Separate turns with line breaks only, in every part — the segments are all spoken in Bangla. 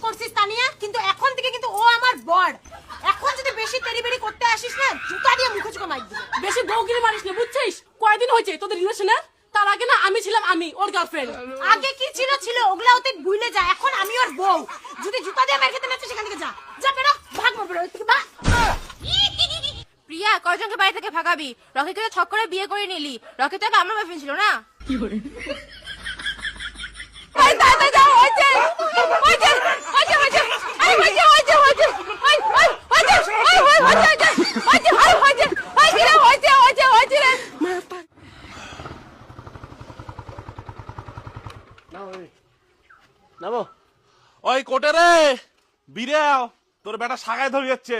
করছিস তানিয়া, কিন্তু এখন থেকে কিন্তু ও আমার বর। এখন যদি বেশি তেড়িবেড়ি করতে আসিস না, জুতা দিয়ে মুখে চুকে মাইর দিব।
বেশি বউগিরি মারিস না, বুঝছিস? কয়দিন হয়েছে তোদের রিলেশনে? তার আগে না আমি ছিলাম ওর গার্লফ্রেন্ড।
আগে কি ছিল ছিল ওগুলা ওতে ভুলে যা, এখন আমি ওর বউ। যদি জুতা দিয়ে মার খেতে না সেখান থেকে যা, যা বেরো, ভাগ মরবে ওই থেকে, ভাগ।
প্রিয়া, কয়জনকে বাড়ি থেকে ভাগাবি? রকিকে তো ছক করে বিয়ে করে নিলি। রকি তো আমার বয়ফ্রেন্ড ছিল না?
কি করে
নামো। ওই কোটে রে বিড়াও, তোর বেটা সাগায় ধরে যাচ্ছে।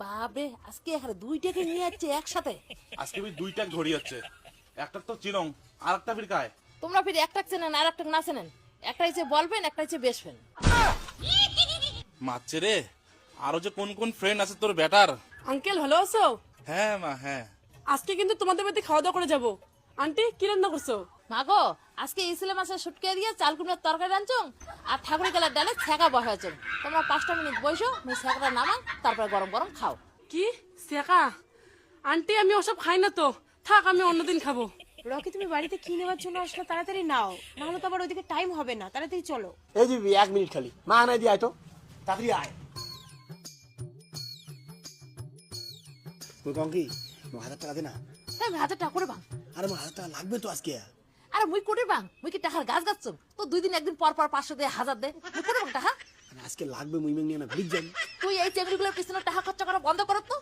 বাপরে, আজকে এখানে দুইটাকে নিয়ে যাচ্ছে একসাথে।
আজকে আমি দুইটা ধরে যাচ্ছে, একটা তো চিনং আর একটা ফির কায়।
তোমরা ফির একটা চেনেন আর একটা না চেনেন? একটা হচ্ছে বলবেন, একটা হচ্ছে বেসবেন।
মারছে রে। আরো যে কোন কোন ফ্রেন্ড আছে তোর বেটার।
আঙ্কেল ভালো আছো?
হ্যাঁ মা, হ্যাঁ।
আজকে কিন্তু তোমাদের বাড়িতে খাওয়া দাওয়া করে যাবো। আন্টি কি রান্না করছো?
মাগো, আজকে ইসলে মাছের শুটকে দিয়ে চাল কুমড়ার তরকারি রাঁধছুম আর ঠাকুরের গেলার ডালে ছ্যাঁকা বসাইছুম। তোমরা 5টা মিনিট বসো, আমি ছ্যাঁকাটা নামাং, তারপরে গরম গরম খাও।
কি শেখা? আন্টি আমি ওসব খাই না তো, থাক আমি অন্যদিন খাবো।
রকি, তুমি বাড়িতে কি নেওয়ার জন্য আসলে তাড়াতাড়ি নাও, না হলে তো আবার ওইদিকে টাইম হবে না। তাড়াতাড়ি চলো।
এই যে 1 মিনিট খালি মা নাই দিয়ে আয় তো, তাড়াতাড়ি আয়। তুই কম কি 9,000 টাকা দে না।
হ্যাঁ, 1000 টাকা করে বাং।
আরে 9,000 টাকা লাগবে তো আজকে।
আরে মুই কোটি বাং, মুই কি টাকার গাছ গাছছুম? তো 2 দিন একদিন পর পর 500 দিয়ে 1000 দে, মুই কোটি বাং টাকা।
আজকে লাগবে, মুই মেং নিয়ে না ঘুরে যাই।
তুই এই চেংড়িগুলোর পিছনে টাকা খরচা করা বন্ধ করত তো।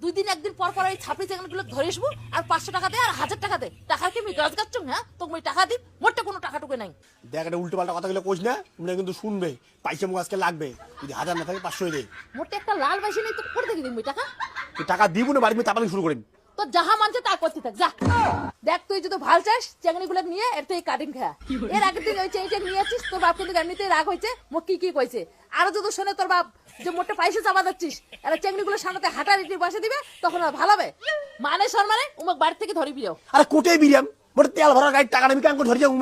2 দিন একদিন পর পর এই ছাপড়ি চেংড়িগুলো ধরে আসবো আর 500 টাকা দে আর 1000 টাকা দে। টাকা কি আমি গাছ গাছছুম? হ্যাঁ, তো মুই টাকা দিই, মোটে কোনো টাকা টুকে নাই।
দেখ, একটা উল্টো পাল্টা কথাগুলো কোচ না, তোমরা কিন্তু শুনবে। পয়সা মুখ আজকে লাগবে, যদি 1000 না থাকে 500 দে।
মোটে একটা লাল বাইসি নেই তো করে দেখি দিন মুই টাকা।
তুই টাকা দিব না, বাড়ি তাপালি শুরু করেন।
তো যাহা মানছে তা করতে থাক, যা। দেখ, তুই যদি ভাল চাস চেংড়িগুলো নিয়ে এর থেকে কাটিং খা। এর আগের দিন ওই চেংড়িটা নিয়ে আসছিস, তোর বাপ কিন্তু এমনিতেই রাগ হয়েছে। মোক কি কি কইছে আরো যদি শোনে তোর বাপ যে মোটে পয়সা চাপা যাচ্ছিস, এরা চেংড়িগুলো সামনে হাঁটা রিটি বসে দিবে, তখন আর ভালো হবে। মানে সম্মানে উমক বাড়ি থেকে ধরি বিও।
আরে কোটে বিরিয়াম, মোটে তেল ভরা গাড়ির টাকা আমি কেন করে ধরে যাবো?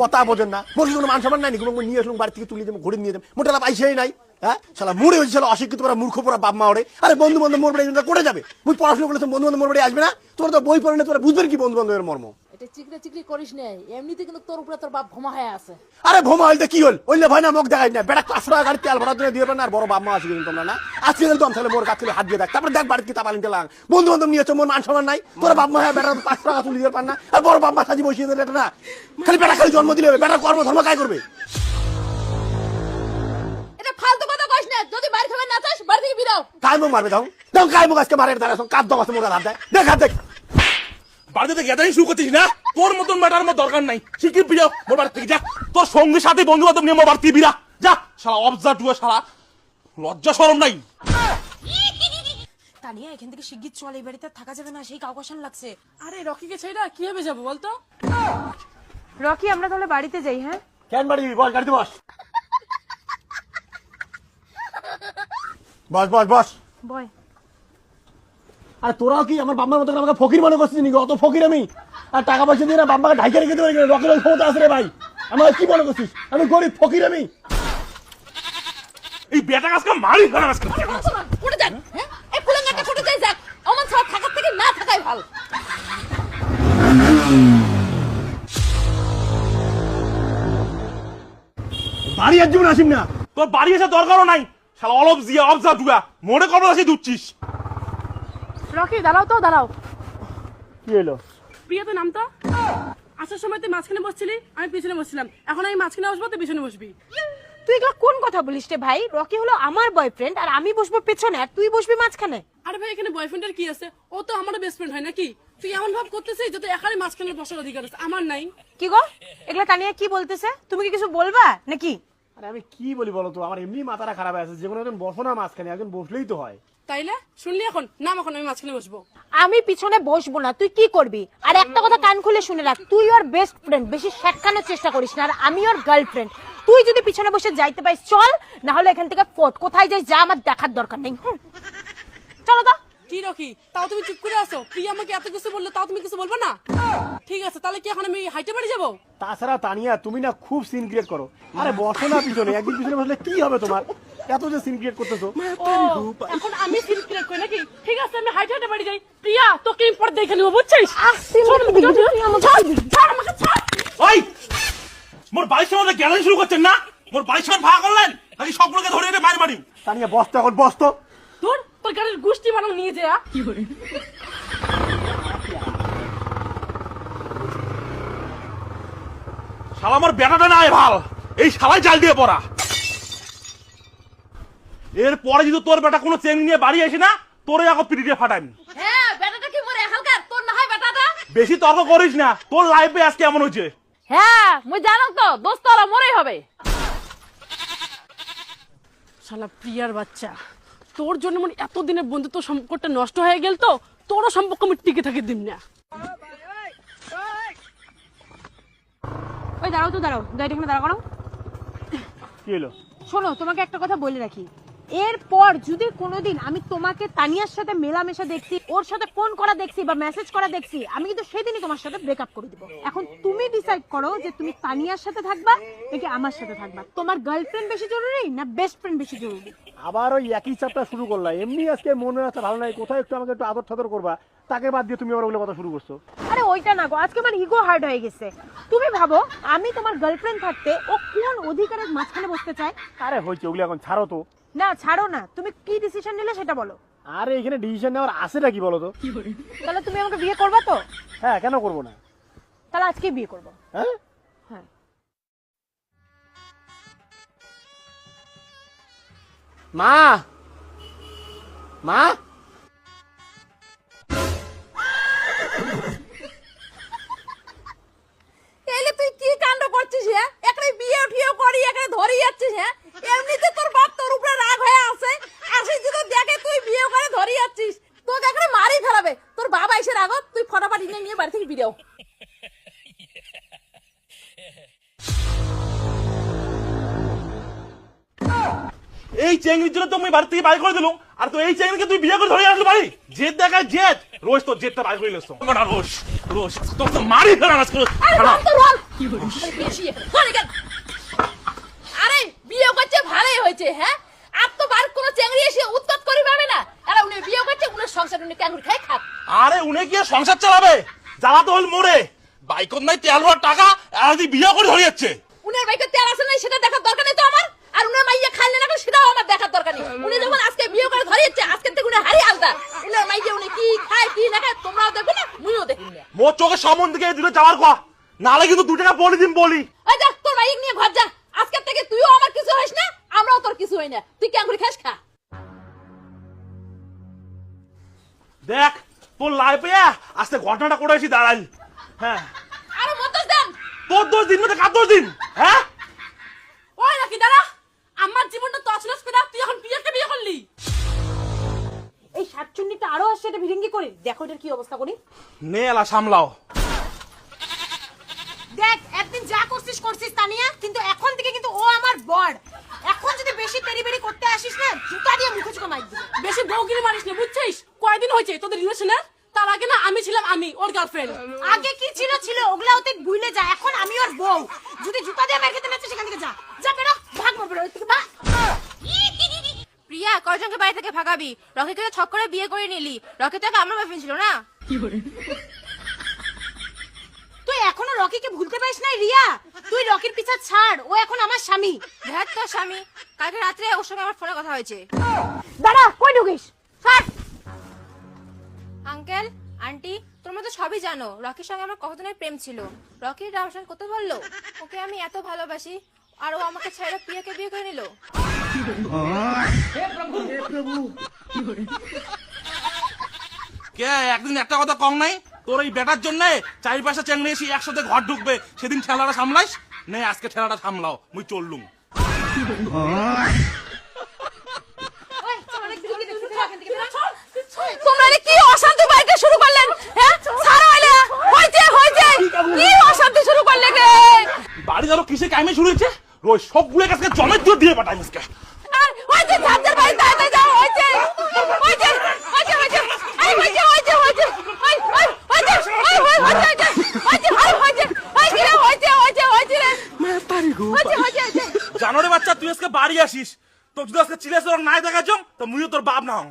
কথা বোঝেন না, মোর কোনো মান সম্মান নাই নাকি? নিয়ে আসলাম বাড়ি থেকে, তুলে দেবো, ঘুরে নিয়ে যাবো, মোটে পয়সাই নাই। হ্যাঁ শালা মুড়ে হয়েছে, শালা অশিক্ষিত পড়া মূর্খ পড়া বাপ মা ওরে। আরে বন্ধু বান্ধব মোর বাড়ি করে যাবে? মুই পড়াশোনা করলে তো বন্ধু বান্ধব মোর বাড়ি আসবে না? তোরা তো বই পড়ে না, তোরা বুঝবেন কি বন্ধু বান্ধবের মর্ম?
এটা চিকরে চিকরি করিস না, এমনিতে কিন্তু তোর উপরে তোর বাপ ভমা হয়ে আছে।
আরে ভোমা হইলে কি হল? ওইলে ভাই না মুখ দেখাই না, বেটা 500 টাকা গাড়ি তেল ভরা তুলে দিয়ে পারেন। আর বড় বাপ মা আছে কিন্তু তোমরা না, আজকে কিন্তু তাহলে মোর কাছ থেকে হাত দিয়ে দেখ, তারপরে দেখ বাড়িতে তাপালিন তেলাং। বন্ধু বান্ধব নিয়েছো, মোর মান সম্মান নাই? তোরা বাপ মা বেটা 500 টাকা তুলে দিয়ে পার না? আর বড় বাপ মা সাজি বসিয়ে দিলে না, খালি বেটা খালি জন্ম দিলে হবে, বেটা কর্ম ধর্ম কাজ করবে।
এটা ফালতু কথা কইস না, যদি বাড়ি খাবে না চাস বাড়ি থেকে বিরাও।
কাই মুখ মারবে? দাও দাও, কাই মুখ আজকে মারে দাঁড়া, কাপ দাও আছে মোর হাত দেয়, দেখ হাত দেখ।
বাড়িতে গেদাই শুরু করছিস না? তোর মতন ম্যাটার আমার দরকার নাই। শিগগির বিড়াও মোর বাড়ি থেকে, যা। তোর সঙ্গী সাথে বন্ধু বান্ধব নিয়ে মোর বাড়ি থেকে বিড়া, যা। শালা অবজার্ভ টুয়া, শালা লজ্জা শরম নাই।
তানিয়া, এখান থেকে শিগগির চল, এই বাড়িতে থাকা যাবে না, সেই কাউকাশান লাগছে।
আরে রকিকে ছেড়ে কিভাবে যাবো বলতো?
রকি, আমরা তাহলে বাড়িতে যাই। হ্যাঁ,
কেন বাড়ি বস, গাড়িতে বস, বস বস বস।
বয়।
আর তোরাও কি আমার বাম্মার মতো আমাকে ফকির মনে করছিস নাকি? অত ফকির আমি? আর টাকা পয়সা দিয়ে না বাম্মাকে ঢাইকে রেখে দেবো? রকের ক্ষমতা আছে রে ভাই, আমার কি মনে করছিস আমি গরিব ফকির? আমি
এই বেটা আজকে মারি ফেলা আজকে।
উঠে যান, হ্যাঁ, এই ফুলাঙ্গাটা ফুটে যায়, যাক। আমার সব থাকার থেকে না থাকাই ভালো।
বাড়ি আর জীবন আসিম না।
তোর বাড়ি এসে দরকারও নাই, শালা অলপ জিয়া অবজার্ভ টুয়া, মনে কবে আসি দুচ্ছিস।
রকি দাঁড়াও তো, দাঁড়াও।
কি হলো?
প্রিয়া তো নাম তো। আসার সময় তুই মাঝখানে বসছিলি, আমি পিছনে বসছিলাম, এখন আমি মাঝখানে বসবো, তুই পিছনে বসবি।
তুই এগুলো কোন কথা বলিস রে ভাই? রকি হলো আমার বয়ফ্রেন্ড, আর আমি বসবো পেছনে, আর তুই বসবি মাঝখানে।
আরে ভাই, এখানে বয়ফ্রেন্ডের কি আছে? ও তো আমার বেস্ট ফ্রেন্ড হয় নাকি? তুই এমন ভাব করতেছিস যে তুই একাই মাঝখানে বসার অধিকার আছে, আমার নাই।
কি গো, এগুলা তানিয়া কি বলতেছে? তুমি কি কিছু বলবা নাকি?
আরে আমি কি বলি বলো তো, আমার এমনি মাথাটা খারাপ আছে। যে কোনো একজন বসো না মাঝখানে, একজন বসলেই তো হয়।
তাইলে শুনলি এখন? নাম, এখন আমি মাঝখানে বসবো।
আমি পিছনে বসবো না, তুই কি করবি? আর একটা কথা কান খুলে শুনে রাখ, তুই ওর বেস্ট ফ্রেন্ড, বেশি শেখানোর চেষ্টা করিস না। আর আমি ওর গার্লফ্রেন্ড। তুই যদি পিছনে বসে যাইতে পারিস চল, না হলে এখান থেকে ফট। কোথায় যাই যা, আমার দেখার দরকার নেই। চলো তো।
কি রকি, তাও তুমি চুপ করে আছো? প্রিয়া আমাকে এত কিছু বললে তাও তুমি কিছু বলবে না? ঠিক আছে, তাহলে কি এখন আমি হাইটে বাড়ি যাবো?
তাছাড়া তানিয়া তুমি না খুব সিন ক্রিয়েট করো। আরে বসো না পিছনে, একদিন পিছনে বসলে কি হবে তোমার? এত যে সিন ক্রিয়েট করতেছো।
ও, এখন আমি ফিল ক্লিয়ার করি নাকি? ঠিক আছে, আমি হাইটে হাইটে বাড়ি যাই। প্রিয়া, তোকে আমি পরে দেখে নেবো, বুঝছিস?
ওই মোর বাড়ির সামনে গ্যালারি শুরু করছেন না? মোর বাড়ির সামনে ভাড়া করলেন নাকি সবগুলোকে ধরে এনে মারি মারি?
তানিয়া বস তো, এখন বস তো।
তোর গাড়ির গোষ্ঠী বানাও নিয়ে যা।
শালা আমার বেটাটা নাই ভাল, এই শালাই জাল দিয়ে পড়া। এরপরে যদি তোর বেটা কোনো চেন নিয়ে বাড়ি আসে না, তোরে এখন পিটিয়ে ফাটাবি।
হ্যাঁ, বেটাটা কি মরে এখানকার? তোর না হয় বেটাটা?
বেশি তর্ক করিস না, তোর লাইফে আজকে এমন হয়েছে।
হ্যাঁ, মুই জানো তো, দোস্ত ওরা মরেই হবে।
শালা প্রিয়ার বাচ্চা, তোর জন্য মানে এতদিনের বন্ধুত্ব সম্পর্কটা নষ্ট হয়ে গেল, তো তোরও সম্পর্ক আমি টিকে থাকি দিম না।
ওই দাঁড়াও তো, দাঁড়াও, গাড়িটা এখানে দাঁড়া করো।
কি হলো?
শোনো, তোমাকে একটা কথা বলে রাখি, এরপর যদি কোনোদিন আমি তোমাকে তানিয়ার সাথে মেলামেশা দেখছি, ওর সাথে ফোন করা দেখছি বা মেসেজ করা দেখছি, আমি কিন্তু সেদিনই তোমার সাথে ব্রেকআপ করে দিব। এখন তুমি ডিসাইড করো যে তুমি তানিয়ার সাথে থাকবা নাকি আমার সাথে থাকবা। তোমার গার্লফ্রেন্ড বেশি জরুরি না বেস্ট ফ্রেন্ড বেশি জরুরি?
আবার ওই একই চাপটা শুরু করলা। এমনি আজকে মনে আছে ভালো নাই, কোথাও একটু আমাকে একটু আদর ঠাদর করবা, তাকে বাদ দিয়ে তুমি আবার ওগুলো কথা শুরু করছো।
আরে ওইটা না গো, আজকে আমার ইগো হার্ট হয়ে গেছে। তুমি ভাবো আমি তোমার গার্লফ্রেন্ড থাকতে ও কোন অধিকারের মাঝখানে বসতে চায়?
আরে হয়েছে, ওগুলো এখন ছাড়ো তো।
না ছাড়ো না, তুমি কি ডিসিশন নিলে সেটা বলো।
আরে এখানে ডিসিশন নেওয়ার আছেটা কি বলো তো?
তাহলে তুমি আমাকে বিয়ে করবা তো?
হ্যাঁ, কেন করবো না?
তাহলে আজকে বিয়ে করবো।
হ্যাঁ,
হ্যাঁ।
মা, মা,
এলে তুই কি কাণ্ড করছিস? হ্যাঁ, এখানে বিয়ে ঠিয়ে করি, এখানে ধরে যাচ্ছিস। হ্যাঁ, এমনিতে তোর বাপ তোর উপরে রাগ হয়ে আছে, আর সেই যদি দেখে তুই বিয়ে করে ধরে যাচ্ছিস, তোকে এখানে মারি ফেলাবে। তোর বাবা এসে রাগত, তুই ফটাফট নিয়ে বাড়ি থেকে বিদেও।
এই চেঙ্গির জন্য তো আমি বাড়ি থেকে বাড়ি করে দিলাম, আর তো এই চেঙ্গিকে তুই বিয়ে করে ধরে আসলো বাড়ি। জেদ দেখায় জেদ, রোজ তোর জেদটা বাড়ি করে নিস। রোজ রোজ তোর তো মারি ফেলা আজকে।
আরে বিয়ে করছে ভালোই হয়েছে। হ্যাঁ, আর তো বার কোনো চেংড়ি এসে উৎপাত করি পাবে না। এরা উনি বিয়ে করছে, উনি সংসার উনি ক্যাঙ্গুর খাই খাক।
আরে উনি কি আর সংসার চালাবে? জ্বালাতে হল মোড়ে বাইকত নাই তেল ভরার টাকা, আর তুই বিয়ে করে ধরে যাচ্ছে।
উনার বাইকে তেল আছে নাই সেটা দেখার দরকার নেই তো আমার। আর উনার মাইয়া খাইলে না সেটাও আমার দেখার দরকার নেই। উনি যখন আজকে বিয়ে করে ধরে যাচ্ছে, আজকে থেকে উনি হারি আলদা। উনার মাইয়া উনি কি খায় কি না খায় তোমরাও দেখবে না, মুইও দেখি না।
মোর চোখের সামন থেকে দুটো যাওয়ার কথা, নালে কিন্তু 2 টাকা বলি দিন বলি।
এই যা, তোর মাইক নিয়ে ঘর যা। আজকে থেকে তুইও আমার কিছু হইস না, আমরাও তোর কিছু হই না। তুই ক্যাঙ্গুরি খাস খা।
দেখ তোর লাইফে আজকে ঘটনাটা করে এসে দাঁড়াই। হ্যাঁ,
আরে মতস দেন।
তোর 10 দিন মধ্যে কার 10 দিন? হ্যাঁ,
ওই নাকি দাঁড়া, আমার জীবনটা তছনছ করে তুই এখন প্রিয়াকে বিয়ে করলি।
এই শাকচুন্নিটা আরো আসছে, এটা ভিরিঙ্গি করি, দেখো এটার কি অবস্থা করি।
নে এলা সামলাও।
দেখ একদিন যা করছিস করছিস তানিয়া, কিন্তু এখন থেকে কিন্তু ও আমার বর। এখন যদি বেশি পেরিবেরি করতে আসিস না, জুতা দিয়ে মুখে চুকা মার দিবি।
বেশি বউগিরি মারিস না, বুঝছিস? কয়দিন হয়েছে তোদের রিলেশনের? তার আগে না আমি ছিলাম ওর গার্লফ্রেন্ড।
আগে কি ছিল ছিল ওগুলা ওতে ভুলে যা, এখন আমি ওর বউ। যদি জুতা দিয়ে মেরে খেতে নাচছিস সেখান থেকে যা, যা বেরো, ভাগ মা বেরো থেকে ভাগ।
প্রিয়া, কয়জনকে বাড়ি থেকে ভাগাবি? রকিকে তো ছক করে বিয়ে করে নিলি। রকি তো আমার বয়ফ্রেন্ড ছিল না?
তুই এখনো রকিকে ভুলতে পারিস না রিয়া? তুই রকির পিছা ছাড়, ও এখন আমার স্বামী।
দেখ তোর স্বামী, কালকে রাত্রে ওর সঙ্গে আমার ফোনে কথা হয়েছে।
দাঁড়া, কই ঢুকিস? ছাড়।
আঙ্কেল, আন্টি, তোমরা তো সবই জানো রকির সঙ্গে আমার কতদিনের প্রেম ছিল। রকির রামসান কত বললো ওকে আমি এত ভালোবাসি, আর ও আমাকে ছেড়ে প্রিয়াকে বিয়ে করে নিল।
কে একদিন একটা কথা কম নাই, তোর এই বেটার জন্য 4-5টা চেংড়ি এসে একসাথে ঘর ঢুকবে, সেদিন ঠেলাটা সামলাইস। নে আজকে ঠেলাটা সামলাও, মুই চললুম।
তোমরা কি অশান্তি বাড়িতে শুরু করলেন? হ্যাঁ, ছাড়ো এলে হইছে হইছে কি অশান্তি শুরু করলে গে?
বাড়ি ধরো কিসে কামে শুরু হয়েছে, রোজ সবগুলো কাছে জমে দিয়ে পাঠাই আজকে।
আর হইছে ঝাড়দের বাড়ি তাই যাও, হইছে হইছে হইছে হইছে
জানো রে বাচ্চা তুই আজকে বাড়ি আসিস তো যদি আজকে চিলেছ নাই দেখা যাও তো মুইও তোর বাপ না হও